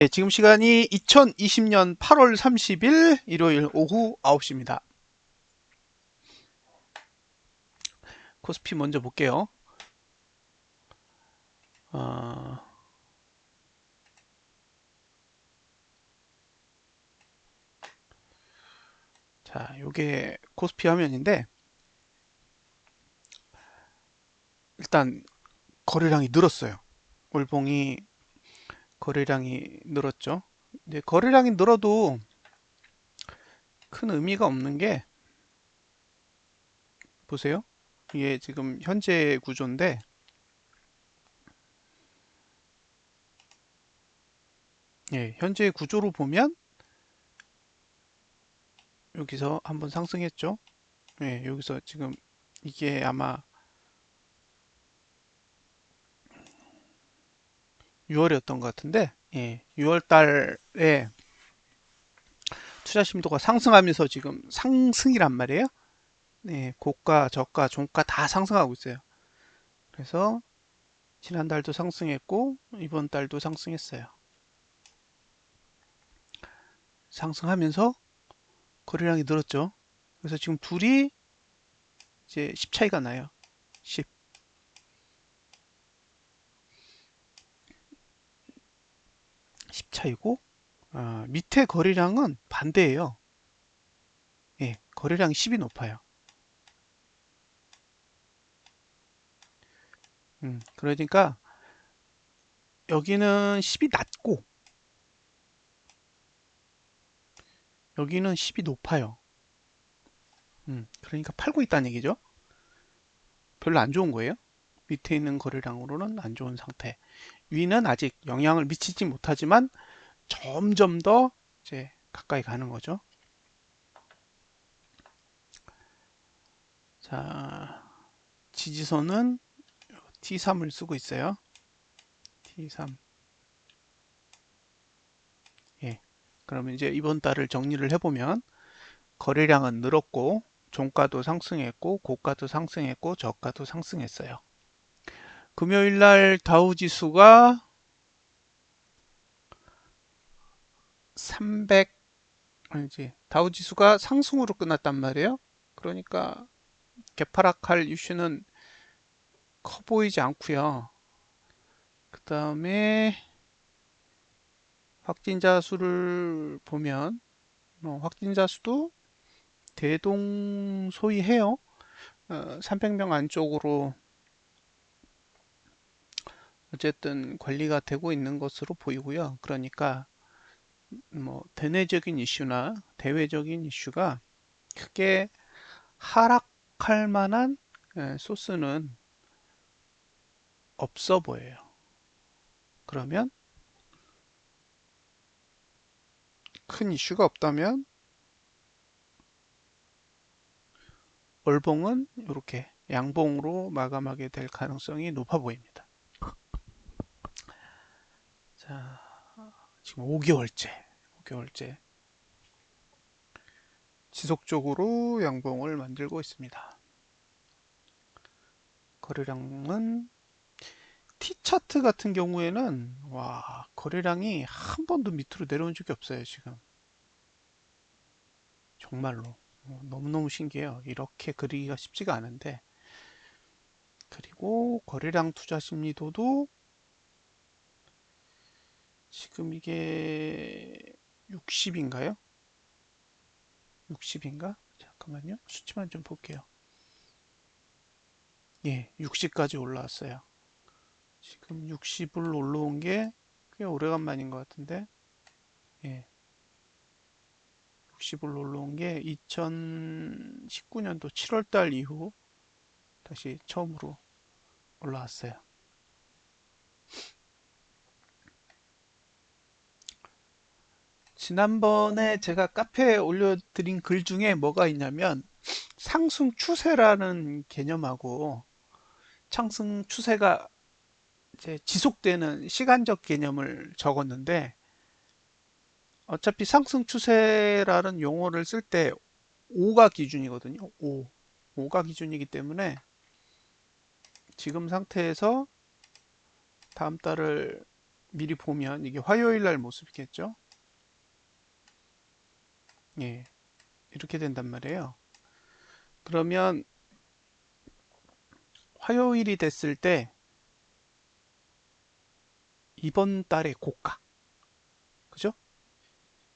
네, 지금 시간이 2020년 8월 30일 일요일 오후 9시입니다. 코스피 먼저 볼게요. 어, 자, 요게 코스피 화면인데 일단 거래량이 늘었어요. 월봉이 거래량이 늘었죠. 근데 거래량이 늘어도 큰 의미가 없는 게 보세요. 이게 지금 현재 구조인데 예, 현재 구조로 보면 여기서 한번 상승했죠. 예, 여기서 지금 이게 아마 6월이었던 것 같은데 예, 6월 달에 투자 심도가 상승하면서 지금 상승이란 말이에요. 네, 고가, 저가, 종가 다 상승하고 있어요. 그래서 지난달도 상승했고 이번 달도 상승했어요. 상승하면서 거래량이 늘었죠. 그래서 지금 둘이 이제 10 차이가 나요. 10. 10 차이고 밑에 거래량은 반대예요. 예, 거래량이 10이 높아요. 그러니까 여기는 10이 낮고 여기는 10이 높아요. 그러니까 팔고 있다는 얘기죠. 별로 안 좋은 거예요. 밑에 있는 거래량으로는 안 좋은 상태. 위는 아직 영향을 미치지 못하지만 점점 더 이제 가까이 가는 거죠. 자, 지지선은 T3을 쓰고 있어요. T3. 예. 그러면 이제 이번 달을 정리를 해보면 거래량은 늘었고 종가도 상승했고 고가도 상승했고 저가도 상승했어요. 금요일 날 다우 지수가 300 아니지 다우 지수가 상승으로 끝났단 말이에요. 그러니까 개파락할 이슈는 커 보이지 않고요. 그 다음에 확진자 수를 보면 확진자 수도 대동소이해요. 300명 안쪽으로 어쨌든 관리가 되고 있는 것으로 보이고요. 그러니까 뭐 대내적인 이슈나 대외적인 이슈가 크게 하락할 만한 소스는 없어 보여요. 그러면 큰 이슈가 없다면 월봉은 이렇게 양봉으로 마감하게 될 가능성이 높아 보입니다. 자, 지금 5개월째 지속적으로 양봉을 만들고 있습니다. 거래량은 T차트 같은 경우에는 와 거래량이 한 번도 밑으로 내려온 적이 없어요. 지금 정말로 너무너무 신기해요. 이렇게 그리기가 쉽지가 않은데 그리고 거래량 투자 심리도도 지금 이게 60인가요? 60인가? 잠깐만요. 수치만 좀 볼게요. 예, 60까지 올라왔어요. 지금 60을 올라온 게 꽤 오래간만인 것 같은데 예, 60을 올라온 게 2019년도 7월달 이후 다시 처음으로 올라왔어요. 지난번에 제가 카페에 올려드린 글 중에 뭐가 있냐면 상승 추세라는 개념하고 상승 추세가 이제 지속되는 시간적 개념을 적었는데 어차피 상승 추세라는 용어를 쓸 때 5가 기준이거든요. 5가 기준이기 때문에 지금 상태에서 다음 달을 미리 보면 이게 화요일 날 모습이겠죠? 예, 이렇게 된단 말이에요. 그러면 화요일이 됐을 때 이번 달의 고가, 그죠?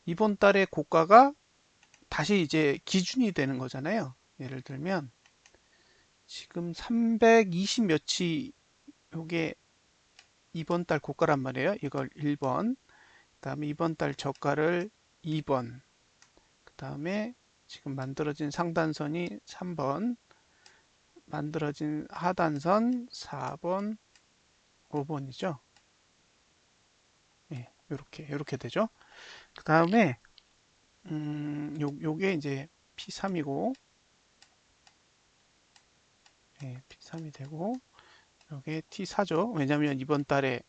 이번 달의 고가가 다시 이제 기준이 되는 거잖아요. 예를 들면 지금 320 몇이 요게 이번 달 고가란 말이에요. 이걸 1번, 그 다음에 이번 달 저가를 2번, 그 다음에 지금 만들어진 상단선이 3번, 만들어진 하단선 4번, 5번이죠. 예, 요렇게 되죠. 그 다음에 요게 이제 P3이고, 예, P3이 되고, 요게 T4죠. 왜냐면 이번 달에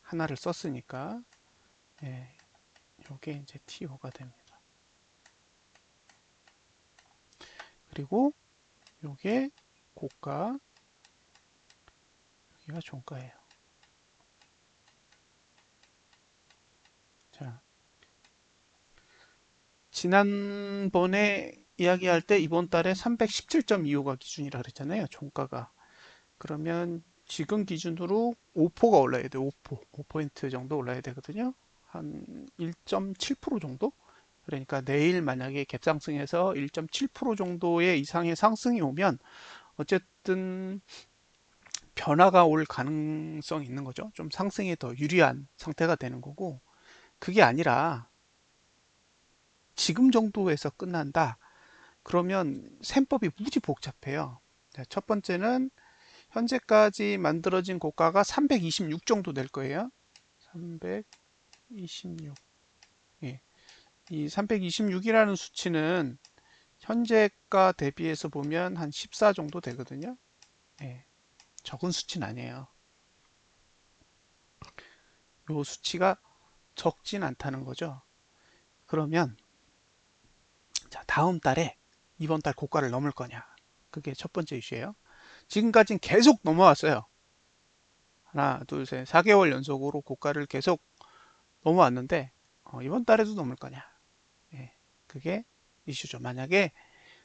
하나를 썼으니까. 예, 요게 이제 T5가 됩니다. 그리고 요게 고가, 여기가 종가예요. 자, 지난번에 이야기할 때 이번 달에 317.25가 기준이라 그랬잖아요. 종가가. 그러면 지금 기준으로 5%가 올라야 돼요. 5%, 5포인트 정도 올라야 되거든요. 한 1.7% 정도? 그러니까 내일 만약에 갭상승해서 1.7% 정도의 이상의 상승이 오면 어쨌든 변화가 올 가능성이 있는 거죠. 좀 상승에 더 유리한 상태가 되는 거고, 그게 아니라 지금 정도에서 끝난다. 그러면 셈법이 무지 복잡해요. 첫 번째는 현재까지 만들어진 고가가 326 정도 될 거예요. 326. 예. 이 326이라는 수치는 현재가 대비해서 보면 한 14 정도 되거든요. 예. 적은 수치는 아니에요. 이 수치가 적진 않다는 거죠. 그러면 자, 다음 달에 이번 달 고가를 넘을 거냐? 그게 첫 번째 이슈예요. 지금까지는 계속 넘어왔어요. 하나, 둘, 셋, 4개월 연속으로 고가를 계속 넘어왔는데 이번 달에도 넘을 거냐? 예, 그게 이슈죠. 만약에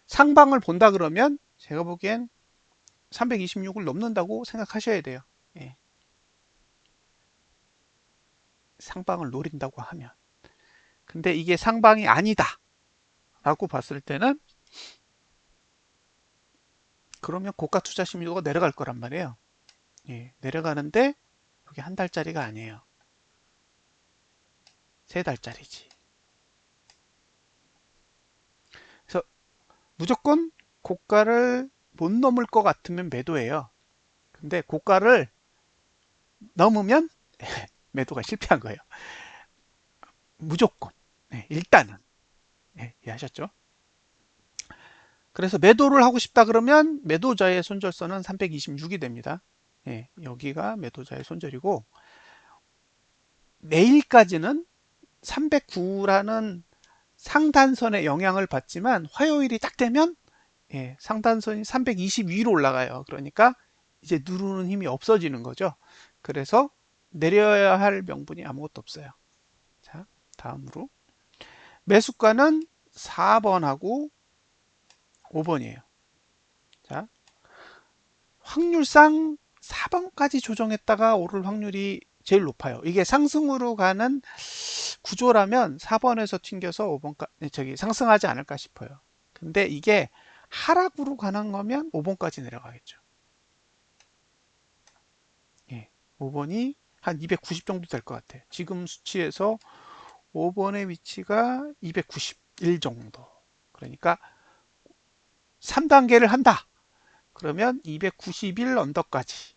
상방을 본다 그러면 제가 보기엔 326을 넘는다고 생각하셔야 돼요. 예, 상방을 노린다고 하면. 근데 이게 상방이 아니다 라고 봤을 때는 그러면 고가 투자 심리도가 내려갈 거란 말이에요. 예, 내려가는데 그게 한 달짜리가 아니에요. 세 달짜리지. 그래서 무조건 고가를 못 넘을 것 같으면 매도해요. 근데 고가를 넘으면 매도가 실패한 거예요. 무조건. 네, 일단은. 네, 이해하셨죠? 그래서 매도를 하고 싶다 그러면 매도자의 손절선은 326이 됩니다. 예, 여기가 매도자의 손절이고 내일까지는 309라는 상단선의 영향을 받지만 화요일이 딱 되면 예, 상단선이 322로 올라가요. 그러니까 이제 누르는 힘이 없어지는 거죠. 그래서 내려야 할 명분이 아무것도 없어요. 자, 다음으로 매수가는 4번하고 5번이에요. 자, 확률상 4번까지 조정했다가 오를 확률이 제일 높아요. 이게 상승으로 가는 구조라면 4번에서 튕겨서 5번까지 저기 상승하지 않을까 싶어요. 근데 이게 하락으로 가는 거면 5번까지 내려가겠죠. 예, 5번이 한 290 정도 될 것 같아요. 지금 수치에서 5번의 위치가 291 정도. 그러니까 3단계를 한다. 그러면 291 언더까지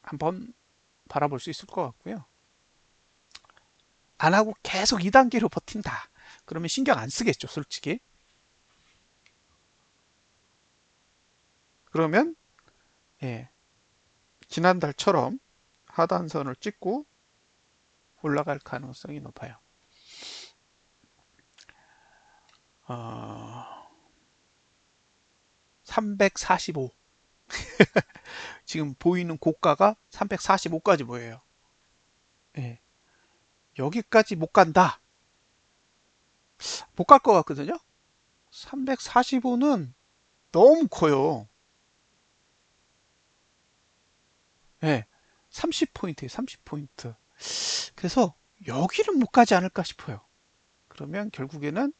한번 바라볼 수 있을 것 같고요. 안 하고 계속 2단계로 버틴다. 그러면 신경 안 쓰겠죠, 솔직히. 그러면 예, 지난달처럼 하단선을 찍고 올라갈 가능성이 높아요. 345. 지금 보이는 고가가 345까지 보여요. 예, 여기까지 못 간다. 못 갈 것 같거든요. 345는 너무 커요. 예, 30포인트에요, 30포인트. 그래서 여기는 못 가지 않을까 싶어요. 그러면 결국에는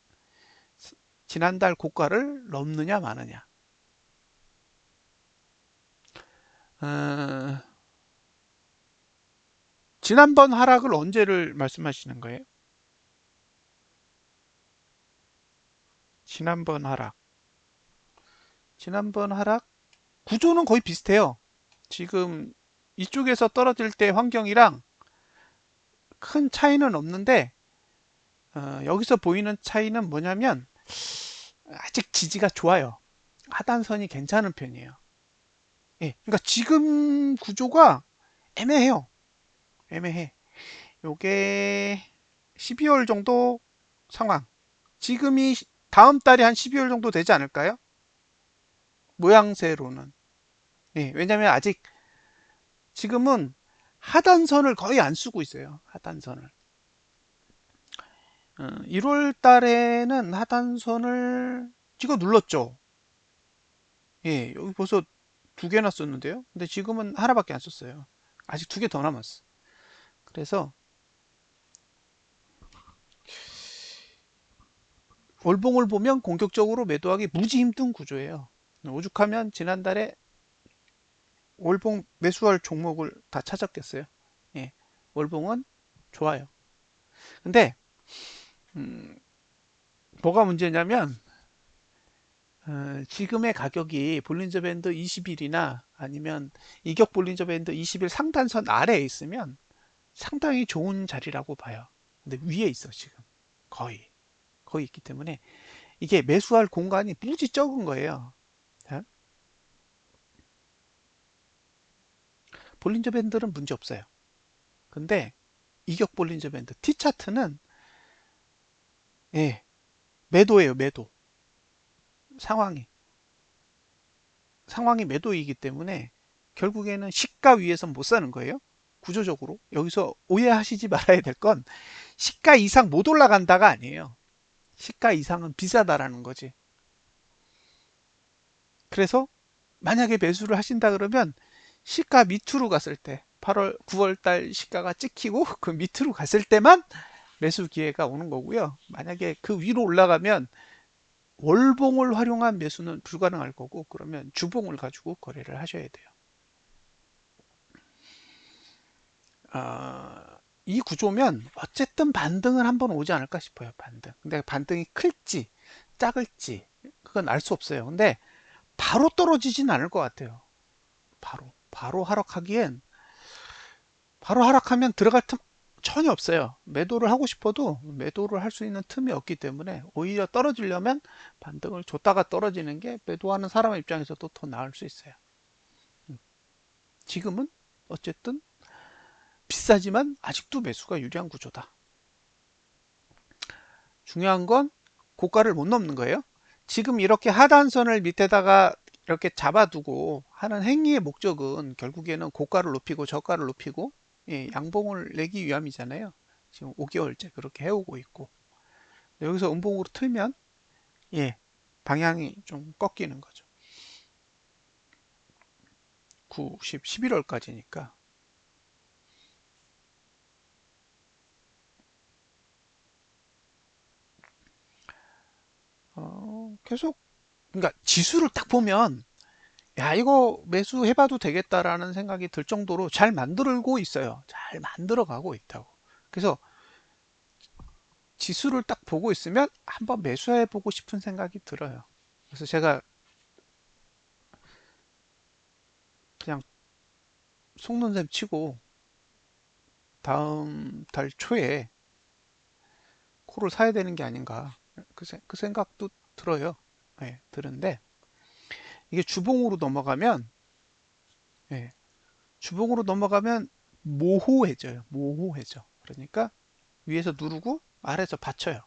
지난달 고가를 넘느냐 마느냐. 어, 지난번 하락을 언제를 말씀하시는 거예요? 지난번 하락. 지난번 하락 구조는 거의 비슷해요. 지금 이쪽에서 떨어질 때 환경이랑 큰 차이는 없는데 여기서 보이는 차이는 뭐냐면 아직 지지가 좋아요. 하단선이 괜찮은 편이에요. 예, 그러니까 지금 구조가 애매해요. 애매해. 요게 12월 정도 상황. 지금이 다음 달에 한 12월 정도 되지 않을까요? 모양새로는. 예, 왜냐면 아직 지금은 하단선을 거의 안 쓰고 있어요. 하단선을. 1월 달에는 하단선을 찍어 눌렀죠. 예, 여기 벌써 두 개나 썼는데요. 근데 지금은 하나밖에 안 썼어요. 아직 두 개 더 남았어. 그래서 월봉을 보면 공격적으로 매도하기 무지 힘든 구조예요. 오죽하면 지난달에 월봉 매수할 종목을 다 찾았겠어요. 예, 월봉은 좋아요. 근데 음, 뭐가 문제냐면 지금의 가격이 볼린저 밴드 20일이나 아니면 이격 볼린저 밴드 20일 상단선 아래에 있으면 상당히 좋은 자리라고 봐요. 근데 위에 있어 지금 거의 있기 때문에 이게 매수할 공간이 무지 적은 거예요. 볼린저 밴드는 문제 없어요. 근데 이격 볼린저 밴드 T 차트는 예, 매도예요, 매도. 상황이 상황이 매도이기 때문에 결국에는 시가 위에서 못 사는 거예요. 구조적으로 여기서 오해하시지 말아야 될 건 시가 이상 못 올라간다가 아니에요. 시가 이상은 비싸다라는 거지. 그래서 만약에 매수를 하신다 그러면 시가 밑으로 갔을 때 8월 9월 달 시가가 찍히고 그 밑으로 갔을 때만 매수 기회가 오는 거고요. 만약에 그 위로 올라가면 월봉을 활용한 매수는 불가능할 거고 그러면 주봉을 가지고 거래를 하셔야 돼요. 이 구조면 어쨌든 반등은 한번 오지 않을까 싶어요. 반등. 근데 반등이 클지 작을지 그건 알 수 없어요. 근데 바로 떨어지진 않을 것 같아요. 바로 하락하기엔 바로 하락하면 들어갈 틈 전혀 없어요. 매도를 하고 싶어도 매도를 할 수 있는 틈이 없기 때문에 오히려 떨어지려면 반등을 줬다가 떨어지는 게 매도하는 사람 입장에서도 더 나을 수 있어요. 지금은 어쨌든 비싸지만 아직도 매수가 유리한 구조다. 중요한 건 고가를 못 넘는 거예요. 지금 이렇게 하단선을 밑에다가 이렇게 잡아두고 하는 행위의 목적은 결국에는 고가를 높이고 저가를 높이고 예, 양봉을 내기 위함이잖아요. 지금 5개월째 그렇게 해오고 있고 여기서 음봉으로 틀면 예, 방향이 좀 꺾이는 거죠. 9, 10, 11월까지니까 계속 그러니까 지수를 딱 보면 야, 이거 매수해봐도 되겠다라는 생각이 들 정도로 잘 만들고 있어요. 잘 만들어 가고 있다고. 그래서 지수를 딱 보고 있으면 한번 매수해보고 싶은 생각이 들어요. 그래서 제가 그냥 속는 셈 치고 다음 달 초에 코를 사야 되는 게 아닌가. 그 생각도 들어요. 예, 드는데 이게 주봉으로 넘어가면, 예, 주봉으로 넘어가면 모호해져요. 모호해져. 그러니까 위에서 누르고 아래에서 받쳐요.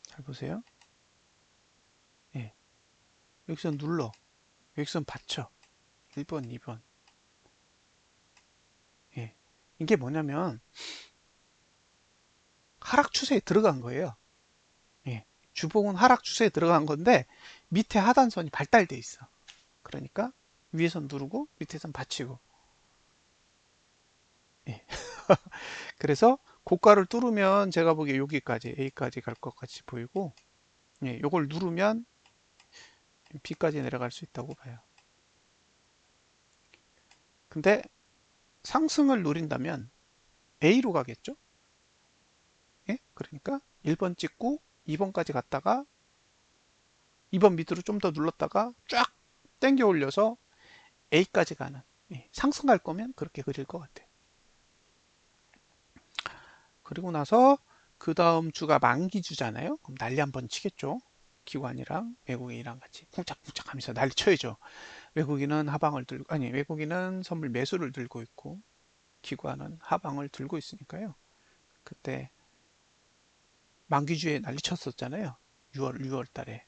잘 보세요. 예, 여기서 눌러. 여기서 받쳐. 1번, 2번. 이게 뭐냐면 하락 추세에 들어간 거예요. 예. 주봉은 하락 추세에 들어간 건데 밑에 하단선이 발달돼 있어. 그러니까 위에선 누르고 밑에선 받치고. 예. 그래서 고가를 뚫으면 제가 보기에 여기까지 A까지 갈 것 같이 보이고, 예, 요걸 누르면 B까지 내려갈 수 있다고 봐요. 근데 상승을 노린다면 A로 가겠죠? 예? 그러니까 1번 찍고 2번까지 갔다가 2번 밑으로 좀 더 눌렀다가 쫙 당겨 올려서 A까지 가는, 예, 상승할 거면 그렇게 그릴 것 같아요. 그리고 나서 그 다음 주가 만기주잖아요. 그럼 난리 한번 치겠죠. 기관이랑 외국인이랑 같이 쿵짝쿵짝 하면서 난리 쳐야죠. 외국인은 하방을 들고, 아니, 외국인은 선물 매수를 들고 있고 기관은 하방을 들고 있으니까요. 그때 만기주에 난리 쳤었잖아요. 6월 달에.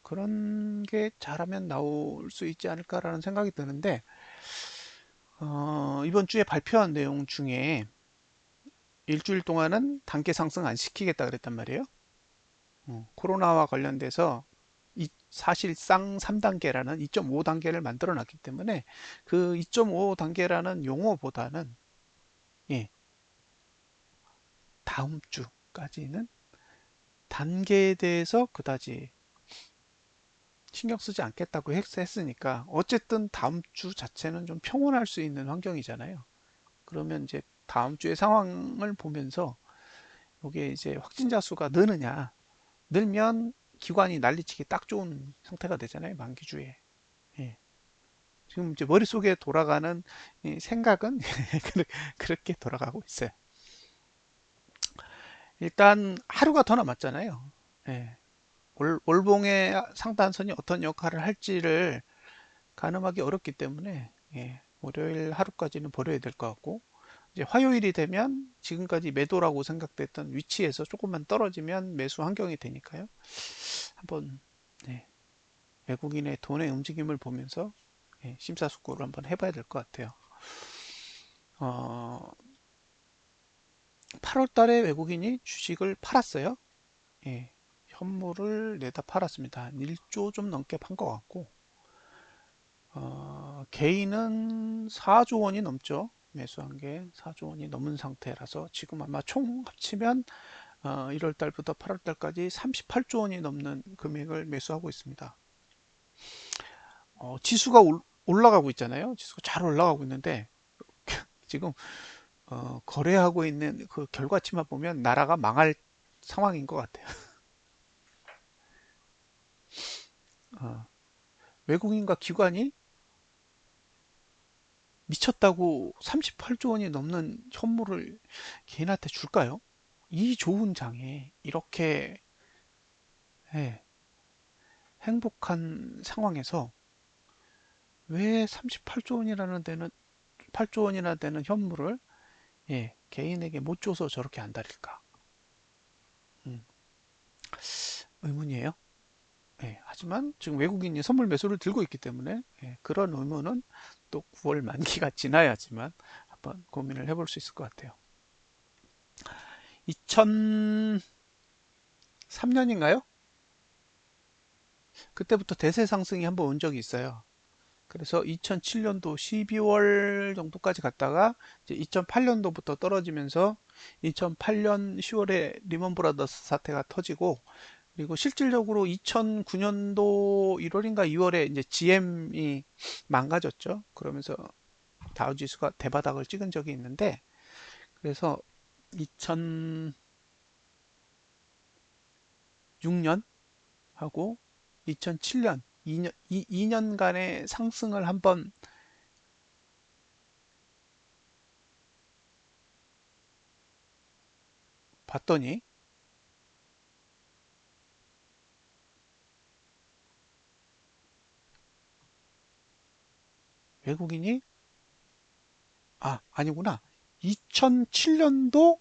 그런 게 잘하면 나올 수 있지 않을까라는 생각이 드는데, 이번 주에 발표한 내용 중에 일주일 동안은 단계 상승 안 시키겠다 그랬단 말이에요. 코로나와 관련돼서 사실상 3단계라는 2.5단계를 만들어 놨기 때문에 그 2.5단계라는 용어보다는, 예, 다음 주까지는 단계에 대해서 그다지 신경 쓰지 않겠다고 했으니까 어쨌든 다음 주 자체는 좀 평온할 수 있는 환경이잖아요. 그러면 이제 다음 주의 상황을 보면서 이게 이제 확진자 수가 느느냐, 늘면 기관이 난리치기 딱 좋은 상태가 되잖아요. 만기주에. 예. 지금 이제 머릿속에 돌아가는 이 생각은 그렇게 돌아가고 있어요. 일단 하루가 더 남았잖아요. 예. 월봉의 상단선이 어떤 역할을 할지를 가늠하기 어렵기 때문에, 예, 월요일 하루까지는 버려야 될 것 같고, 이제 화요일이 되면 지금까지 매도라고 생각됐던 위치에서 조금만 떨어지면 매수 환경이 되니까요. 한번, 네, 외국인의 돈의 움직임을 보면서, 예, 심사숙고를 한번 해봐야 될 것 같아요. 어, 8월 달에 외국인이 주식을 팔았어요. 예, 현물을 내다 팔았습니다. 한 1조 좀 넘게 판 것 같고, 개인은 4조 원이 넘죠. 매수한 게 4조 원이 넘은 상태라서 지금 아마 총 합치면 1월 달부터 8월 달까지 38조 원이 넘는 금액을 매수하고 있습니다. 지수가 올라가고 있잖아요. 지수가 잘 올라가고 있는데 지금 거래하고 있는 그 결과치만 보면 나라가 망할 상황인 것 같아요. 어, 외국인과 기관이 미쳤다고 38조 원이 넘는 현물을 개인한테 줄까요? 이 좋은 장에 이렇게, 예, 행복한 상황에서 왜 38조 원이라는 데는 8조 원이나 되는 현물을, 예, 개인에게 못 줘서 저렇게 안달일까? 음, 의문이에요. 예, 하지만 지금 외국인이 선물 매수를 들고 있기 때문에, 예, 그런 의문은 또 9월 만기가 지나야지만 한번 고민을 해볼 수 있을 것 같아요. 2003년인가요? 그때부터 대세 상승이 한번 온 적이 있어요. 그래서 2007년도 12월 정도까지 갔다가 이제 2008년도부터 떨어지면서 2008년 10월에 리먼 브라더스 사태가 터지고, 그리고 실질적으로 2009년도 1월인가 2월에 이제 GM이 망가졌죠. 그러면서 다우지수가 대바닥을 찍은 적이 있는데, 그래서 2006년하고 2007년 2년간의 상승을 한번 봤더니 외국인이, 아니구나. 2007년도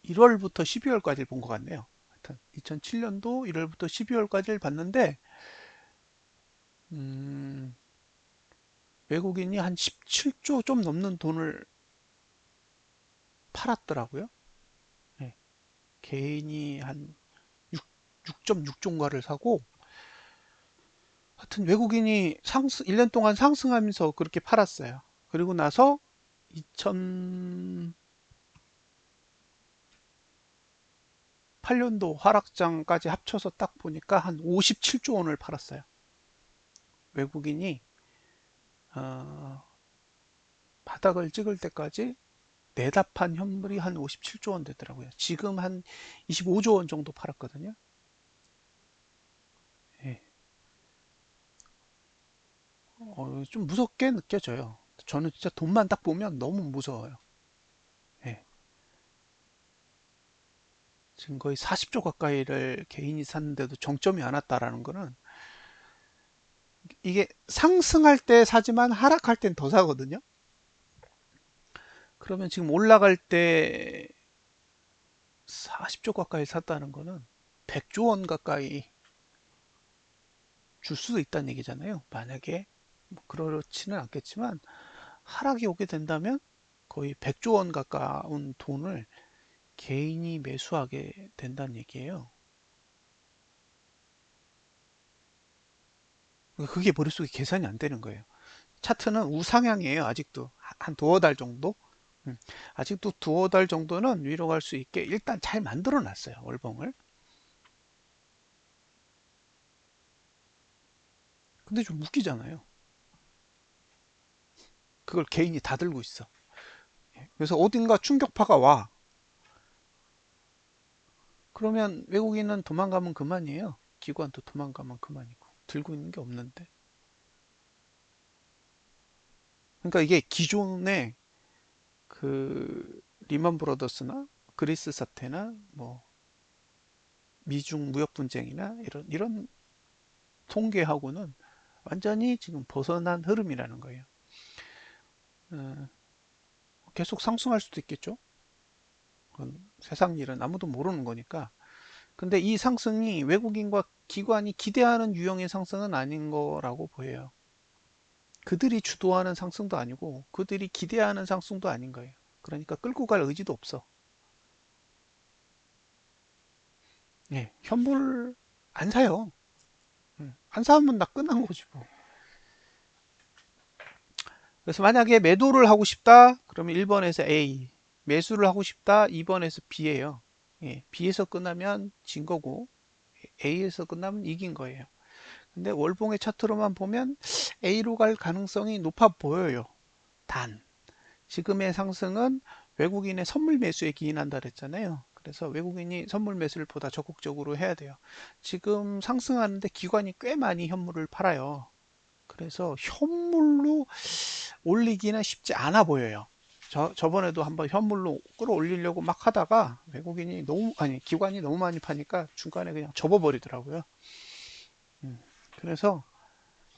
1월부터 12월까지를 본 것 같네요. 하여튼 2007년도 1월부터 12월까지를 봤는데, 음, 외국인이 한 17조 좀 넘는 돈을 팔았더라고요. 예, 개인이 한 6.6조인가를 사고, 하여튼 외국인이 1년 동안 상승하면서 그렇게 팔았어요. 그리고 나서 2008년도 하락장까지 합쳐서 딱 보니까 한 57조 원을 팔았어요. 외국인이 어, 바닥을 찍을 때까지 내다판 현물이 한 57조 원 되더라고요. 지금 한 25조 원 정도 팔았거든요. 예. 좀 무섭게 느껴져요. 저는 진짜 돈만 딱 보면 너무 무서워요. 예. 지금 거의 40조 가까이를 개인이 샀는데도 정점이 안 왔다라는 거는, 이게 상승할 때 사지만 하락할 땐 더 사거든요. 그러면 지금 올라갈 때 40조 가까이 샀다는 거는 100조 원 가까이 줄 수도 있다는 얘기잖아요. 만약에 뭐 그렇지는 않겠지만 하락이 오게 된다면 거의 100조 원 가까운 돈을 개인이 매수하게 된다는 얘기예요. 그게 머릿속에 계산이 안 되는 거예요. 차트는 우상향이에요. 아직도 한 두어 달 정도. 아직도 두어 달 정도는 위로 갈 수 있게 일단 잘 만들어 놨어요. 월봉을. 근데 좀 웃기잖아요. 그걸 개인이 다 들고 있어. 그래서 어딘가 충격파가 와. 그러면 외국인은 도망가면 그만이에요. 기관도 도망가면 그만이고. 들고 있는 게 없는데. 그러니까 이게 기존의 그 리먼 브로더스나 그리스 사태나 뭐 미중 무역 분쟁이나 이런 통계하고는 완전히 지금 벗어난 흐름이라는 거예요. 어, 계속 상승할 수도 있겠죠. 그건 세상 일은 아무도 모르는 거니까. 근데 이 상승이 외국인과 기관이 기대하는 유형의 상승은 아닌 거라고 보여요. 그들이 주도하는 상승도 아니고 그들이 기대하는 상승도 아닌 거예요. 그러니까 끌고 갈 의지도 없어. 예, 현물 안 사요. 안 사면 나 끝난 거지 뭐. 그래서 만약에 매도를 하고 싶다, 그러면 1번에서 A, 매수를 하고 싶다, 2번에서 B예요. 예, B에서 끝나면 진 거고 A에서 끝나면 이긴 거예요. 근데 월봉의 차트로만 보면 A로 갈 가능성이 높아 보여요. 단, 지금의 상승은 외국인의 선물 매수에 기인한다 그랬잖아요. 그래서 외국인이 선물 매수를 보다 적극적으로 해야 돼요. 지금 상승하는데 기관이 꽤 많이 현물을 팔아요. 그래서 현물로 올리기는 쉽지 않아 보여요. 저번에도 한번 현물로 끌어올리려고 막 하다가 외국인이 너무, 아니, 기관이 너무 많이 파니까 중간에 그냥 접어버리더라고요. 그래서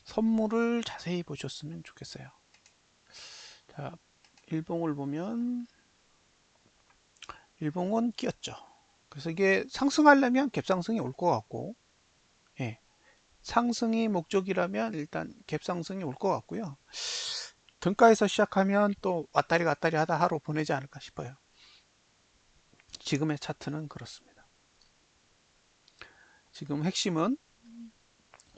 선물을 자세히 보셨으면 좋겠어요. 자, 일봉을 보면 일봉은 끼었죠. 그래서 이게 상승하려면 갭상승이 올 것 같고, 예, 상승이 목적이라면 일단 갭상승이 올 것 같고요. 등가에서 시작하면 또 왔다리 갔다리 하다 하루 보내지 않을까 싶어요. 지금의 차트는 그렇습니다. 지금 핵심은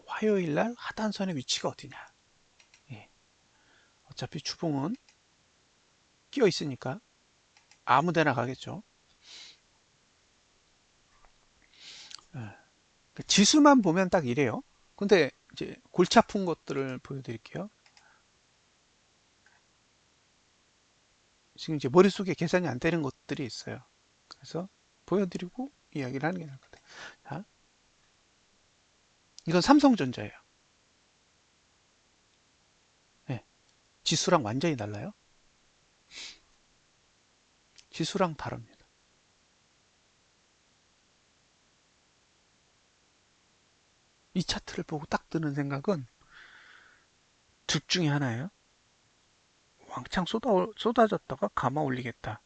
화요일 날 하단선의 위치가 어디냐. 예, 어차피 주봉은 끼어 있으니까 아무 데나 가겠죠. 예, 그 지수만 보면 딱 이래요. 근데 이제 골치 아픈 것들을 보여드릴게요. 지금 이제 머릿속에 계산이 안 되는 것들이 있어요. 그래서 보여드리고 이야기를 하는 게 나을 것 같아요. 자, 이건 삼성전자예요. 네, 지수랑 완전히 달라요. 지수랑 다릅니다. 이 차트를 보고 딱 드는 생각은 둘 중에 하나예요. 왕창 쏟아졌다가 감아 올리겠다.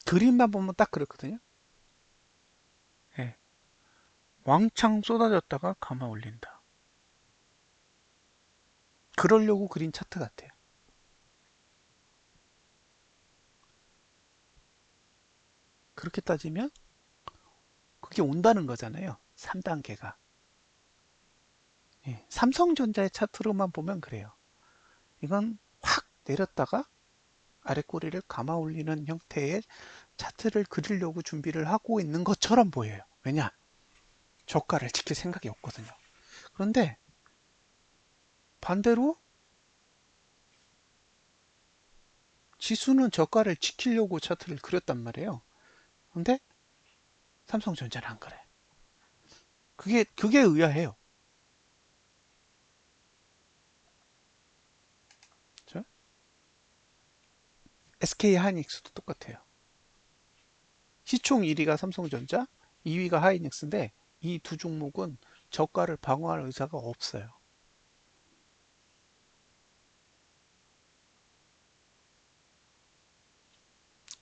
그림만 보면 딱 그렇거든요. 네, 왕창 쏟아졌다가 감아 올린다. 그러려고 그린 차트 같아요. 그렇게 따지면 그게 온다는 거잖아요. 3단계가. 예, 삼성전자의 차트로만 보면 그래요. 이건 확 내렸다가 아래 꼬리를 감아 올리는 형태의 차트를 그리려고 준비를 하고 있는 것처럼 보여요. 왜냐? 저가를 지킬 생각이 없거든요. 그런데 반대로 지수는 저가를 지키려고 차트를 그렸단 말이에요. 근데 삼성전자는 안 그래. 그게 의아해요. 그렇죠? SK 하이닉스도 똑같아요. 시총 1위가 삼성전자, 2위가 하이닉스인데 이 두 종목은 저가를 방어할 의사가 없어요.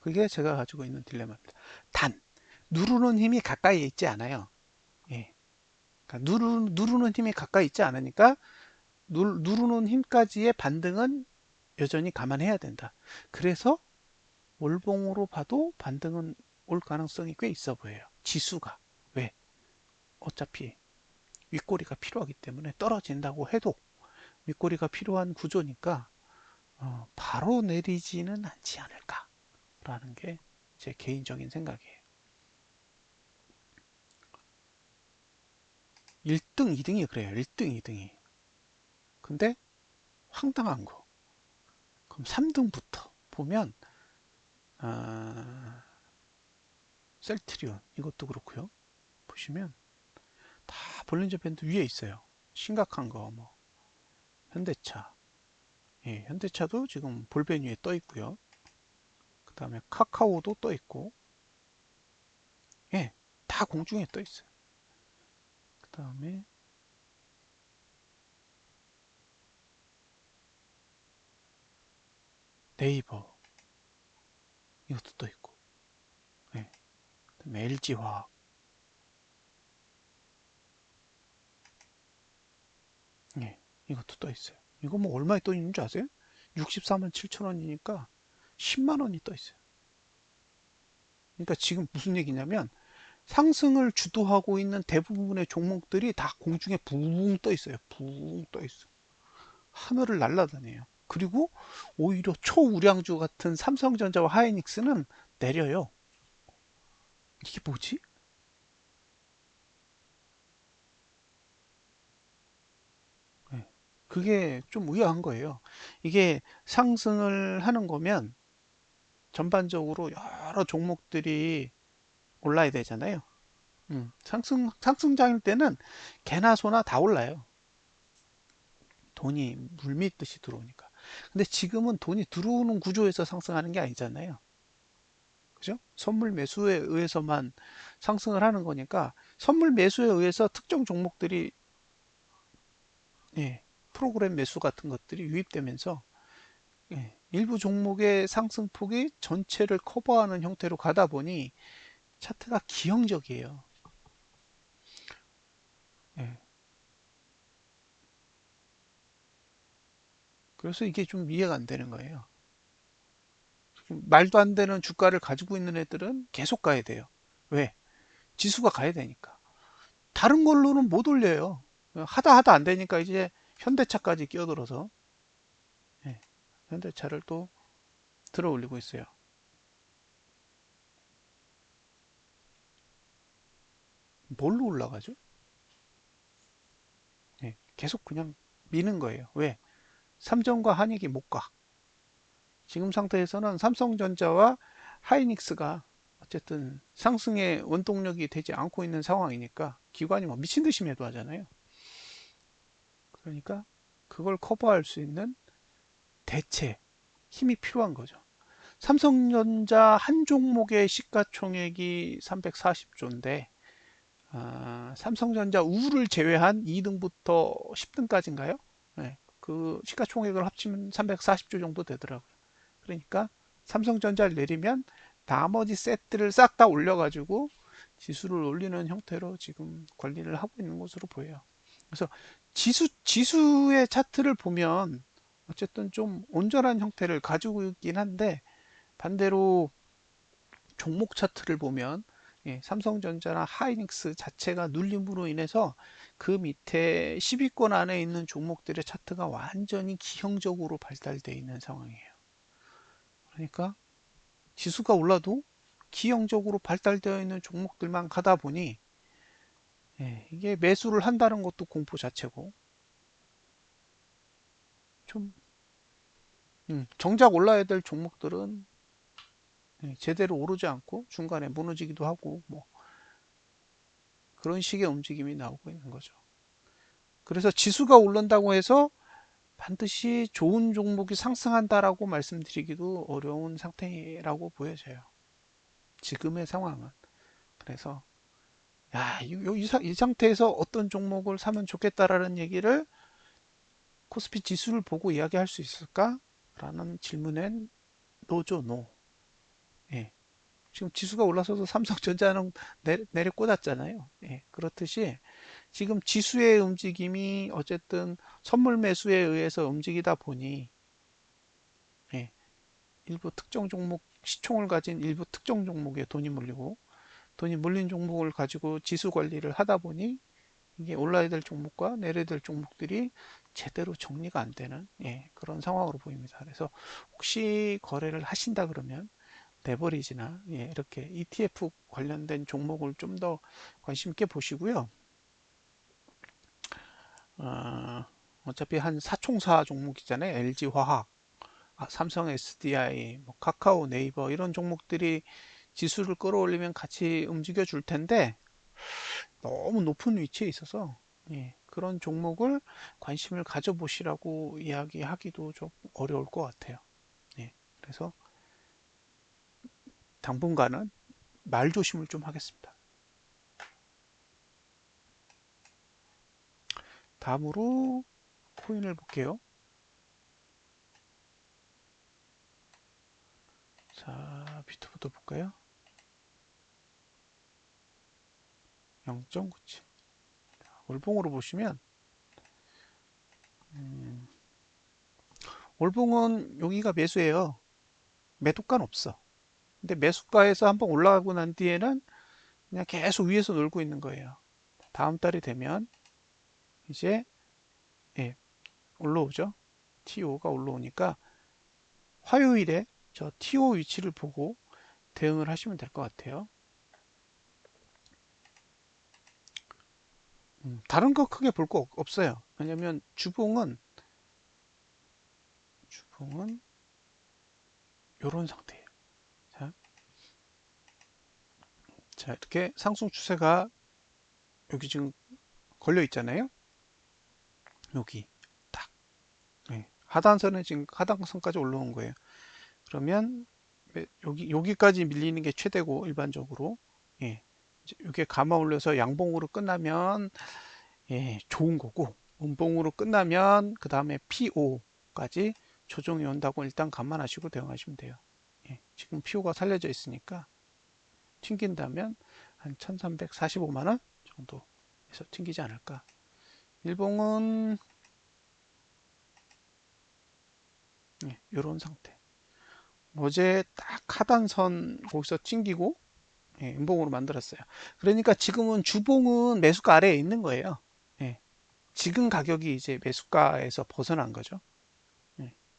그게 제가 가지고 있는 딜레마입니다. 단, 누르는 힘이 가까이 있지 않아요. 예. 그러니까 누르는 힘이 가까이 있지 않으니까 누르는 힘까지의 반등은 여전히 감안해야 된다. 그래서 월봉으로 봐도 반등은 올 가능성이 꽤 있어 보여요. 지수가. 왜? 어차피 윗꼬리가 필요하기 때문에 떨어진다고 해도 윗꼬리가 필요한 구조니까 바로 내리지는 않지 않을까라는 게 제 개인적인 생각이에요. 1등, 2등이 그래요. 1등, 2등이. 근데 황당한 거. 그럼 3등부터 보면 아, 셀트리온 이것도 그렇고요. 보시면 다 볼린저 밴드 위에 있어요. 심각한 거 뭐 현대차. 예, 현대차도 지금 볼벤 위에 떠 있고요. 그 다음에 카카오도 떠 있고, 예, 다 공중에 떠 있어요. 그 다음에 네이버 이것도 떠 있고, 예, 그다음에 LG화학, 예, 이것도 떠 있어요. 이거 뭐 얼마에 떠 있는 줄 아세요? 64만 7천 원이니까 10만 원이 떠 있어요. 그러니까 지금 무슨 얘기냐면 상승을 주도하고 있는 대부분의 종목들이 다 공중에 붕 떠 있어요. 붕 떠 있어. 하늘을 날아다녀요. 그리고 오히려 초우량주 같은 삼성전자와 하이닉스는 내려요. 이게 뭐지? 네. 그게 좀 의아한 거예요. 이게 상승을 하는 거면 전반적으로 여러 종목들이 올라야 되잖아요. 상승장일 때는 개나 소나 다 올라요. 돈이 물밀듯이 들어오니까. 근데 지금은 돈이 들어오는 구조에서 상승하는 게 아니잖아요. 그죠? 선물 매수에 의해서만 상승을 하는 거니까 선물 매수에 의해서 특정 종목들이 예, 프로그램 매수 같은 것들이 유입되면서 예, 일부 종목의 상승폭이 전체를 커버하는 형태로 가다 보니 차트가 기형적이에요. 예, 그래서 이게 좀 이해가 안 되는 거예요. 말도 안 되는 주가를 가지고 있는 애들은 계속 가야 돼요. 왜? 지수가 가야 되니까. 다른 걸로는 못 올려요. 하다 하다 안 되니까 이제 현대차까지 끼어들어서 예, 현대차를 또 들어 올리고 있어요. 뭘로 올라가죠? 예, 계속 그냥 미는 거예요. 왜? 삼성과 한익이 못 가. 지금 상태에서는 삼성전자와 하이닉스가 어쨌든 상승의 원동력이 되지 않고 있는 상황이니까 기관이 뭐 미친 듯이 매도하잖아요. 그러니까 그걸 커버할 수 있는 대체 힘이 필요한 거죠. 삼성전자 한 종목의 시가총액이 340조인데 삼성전자 우를 제외한 2등부터 10등까지인가요? 네, 그 시가총액을 합치면 340조 정도 되더라고요. 그러니까 삼성전자를 내리면 나머지 세트를 싹 다 올려가지고 지수를 올리는 형태로 지금 관리를 하고 있는 것으로 보여요. 그래서 지수의 차트를 보면 어쨌든 좀 온전한 형태를 가지고 있긴 한데, 반대로 종목 차트를 보면 삼성전자나 하이닉스 자체가 눌림으로 인해서 그 밑에 10위권 안에 있는 종목들의 차트가 완전히 기형적으로 발달되어 있는 상황이에요. 그러니까 지수가 올라도 기형적으로 발달되어 있는 종목들만 가다 보니 이게 매수를 한다는 것도 공포 자체고, 좀 정작 올라야 될 종목들은 제대로 오르지 않고 중간에 무너지기도 하고, 뭐 그런 식의 움직임이 나오고 있는 거죠. 그래서 지수가 오른다고 해서 반드시 좋은 종목이 상승한다라고 말씀드리기도 어려운 상태라고 보여져요. 지금의 상황은. 그래서 이 상태에서 어떤 종목을 사면 좋겠다라는 얘기를 코스피 지수를 보고 이야기할 수 있을까? 라는 질문엔 노죠, 노. 예. 지금 지수가 올라서서 삼성전자는 내려 꽂았잖아요. 예. 그렇듯이 지금 지수의 움직임이 어쨌든 선물 매수에 의해서 움직이다 보니 예, 일부 특정 종목 시총을 가진 일부 특정 종목에 돈이 몰리고, 돈이 몰린 종목을 가지고 지수 관리를 하다 보니 이게 올라야 될 종목과 내려야 될 종목들이 제대로 정리가 안 되는 그런 상황으로 보입니다. 그래서 혹시 거래를 하신다 그러면 레버리지나 이렇게 ETF 관련된 종목을 좀 더 관심 있게 보시고요. 어, 어차피 한 사총사 종목이잖아요. LG화학, 삼성 SDI, 뭐 카카오, 네이버 이런 종목들이 지수를 끌어올리면 같이 움직여 줄 텐데 너무 높은 위치에 있어서 그런 종목을 관심을 가져보시라고 이야기하기도 좀 어려울 것 같아요. 그래서 당분간은 말조심을 좀 하겠습니다. 다음으로 코인을 볼게요. 자, 비트부터 볼까요? 0.97. 월봉으로 보시면 월봉은 여기가 매수예요. 매도가는 없어. 근데 매수가에서 한번 올라가고 난 뒤에는 그냥 계속 위에서 놀고 있는 거예요. 다음 달이 되면 이제 올라오죠. TO가 올라오니까 화요일에 저 TO 위치를 보고 대응을 하시면 될 것 같아요. 다른 거 크게 볼 거 없어요. 왜냐면 주봉은 이런 상태예요. 자, 자, 이렇게 상승 추세가 여기 지금 걸려 있잖아요. 여기 딱 하단선은 지금 하단선까지 올라온 거예요. 그러면 여기까지 밀리는 게 최대고 일반적으로 이게 감아 올려서 양봉으로 끝나면 좋은 거고, 음봉으로 끝나면 그 다음에 PO까지 조정이 온다고 일단 감안하시고 대응하시면 돼요. 지금 PO가 살려져 있으니까 튕긴다면 한 1345만 원 정도에서 튕기지 않을까. 일봉은 이런 상태. 어제 딱 하단선 거기서 튕기고 음봉으로 만들었어요. 그러니까 지금은 주봉은 매수가 아래에 있는 거예요. 지금 가격이 이제 매수가에서 벗어난 거죠.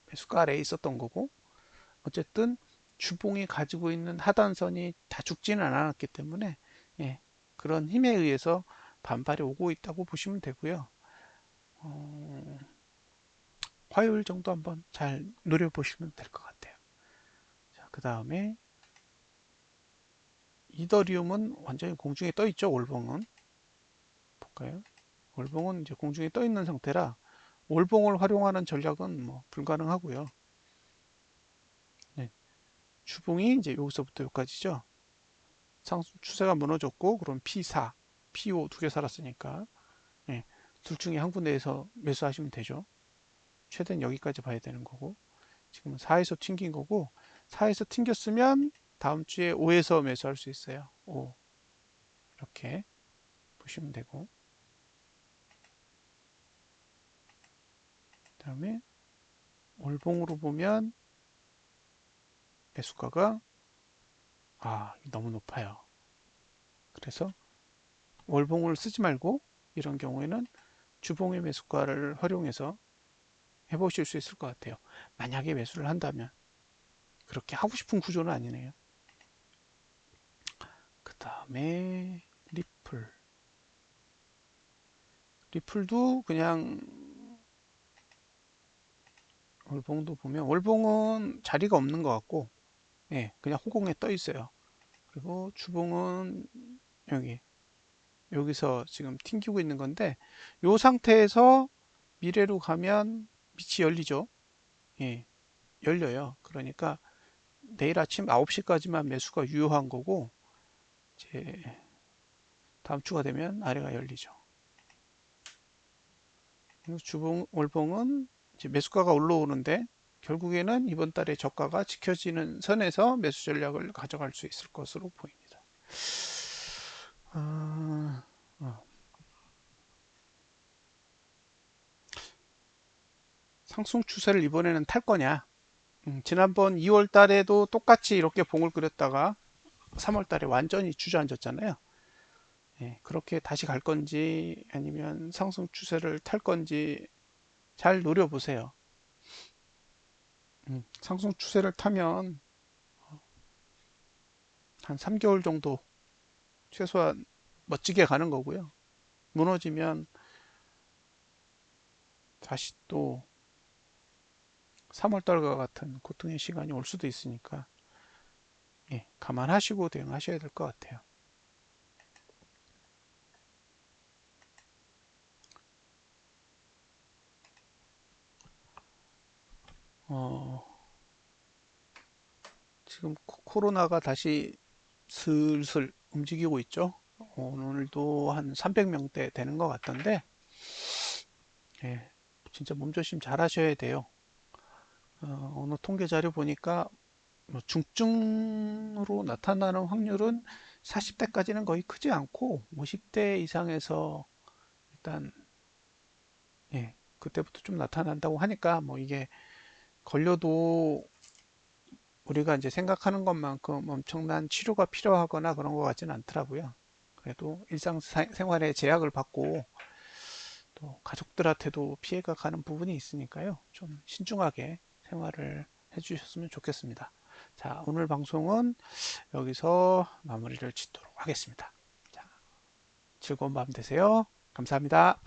매수가 아래에 있었던 거고, 어쨌든 주봉이 가지고 있는 하단선이 다 죽지는 않았기 때문에 그런 힘에 의해서 반발이 오고 있다고 보시면 되고요. 어, 화요일 정도 한번 잘 노려보시면 될 것 같아요. 자, 그 다음에 이더리움은 완전히 공중에 떠 있죠. 월봉은 볼까요? 월봉은 이제 공중에 떠 있는 상태라 월봉을 활용하는 전략은 뭐 불가능하고요. 네, 주봉이 이제 여기서부터 여기까지죠. 상승 추세가 무너졌고, 그럼 P4, PO 두 개 살았으니까 둘 중에 한 군데에서 매수하시면 되죠. 최대는 여기까지 봐야 되는 거고, 지금은 4에서 튕긴 거고, 4에서 튕겼으면 다음 주에 5에서 매수할 수 있어요. 5 이렇게 보시면 되고, 다음에 월봉으로 보면 매수가가 너무 높아요. 그래서 월봉을 쓰지 말고 이런 경우에는 주봉의 매수가를 활용해서 해보실 수 있을 것 같아요. 만약에 매수를 한다면. 그렇게 하고 싶은 구조는 아니네요. 그 다음에 리플. 리플도 그냥 월봉도 보면 월봉은 자리가 없는 것 같고, 예, 그냥 호공에 떠 있어요. 그리고 주봉은 여기서 지금 튕기고 있는 건데, 이 상태에서 미래로 가면 밑이 열리죠. 예, 열려요. 그러니까 내일 아침 9시까지만 매수가 유효한 거고, 이제 다음 주가 되면 아래가 열리죠. 주봉, 월봉은 이제 매수가가 올라오는데 결국에는 이번 달에 저가가 지켜지는 선에서 매수 전략을 가져갈 수 있을 것으로 보입니다. 아, 어. 상승 추세를 이번에는 탈 거냐? 지난번 2월 달에도 똑같이 이렇게 봉을 그렸다가 3월 달에 완전히 주저앉았잖아요. 예, 그렇게 다시 갈 건지 아니면 상승 추세를 탈 건지 잘 노려보세요. 상승 추세를 타면 한 3개월 정도 최소한 멋지게 가는 거고요. 무너지면 다시 또 3월달과 같은 고통의 시간이 올 수도 있으니까 예, 감안하시고 대응하셔야 될 것 같아요. 어, 지금 코로나가 다시 슬슬 움직이고 있죠. 오늘도 한 300명대 되는 것 같던데 예, 진짜 몸조심 잘 하셔야 돼요. 어느 통계 자료 보니까 뭐 중증으로 나타나는 확률은 40대까지는 거의 크지 않고 50대 이상에서 일단 예, 그때부터 좀 나타난다고 하니까 뭐 이게 걸려도 우리가 이제 생각하는 것만큼 엄청난 치료가 필요하거나 그런 것 같지는 않더라고요. 그래도 일상생활에 제약을 받고 또 가족들한테도 피해가 가는 부분이 있으니까요. 좀 신중하게 생활을 해주셨으면 좋겠습니다. 자, 오늘 방송은 여기서 마무리를 짓도록 하겠습니다. 자, 즐거운 밤 되세요. 감사합니다.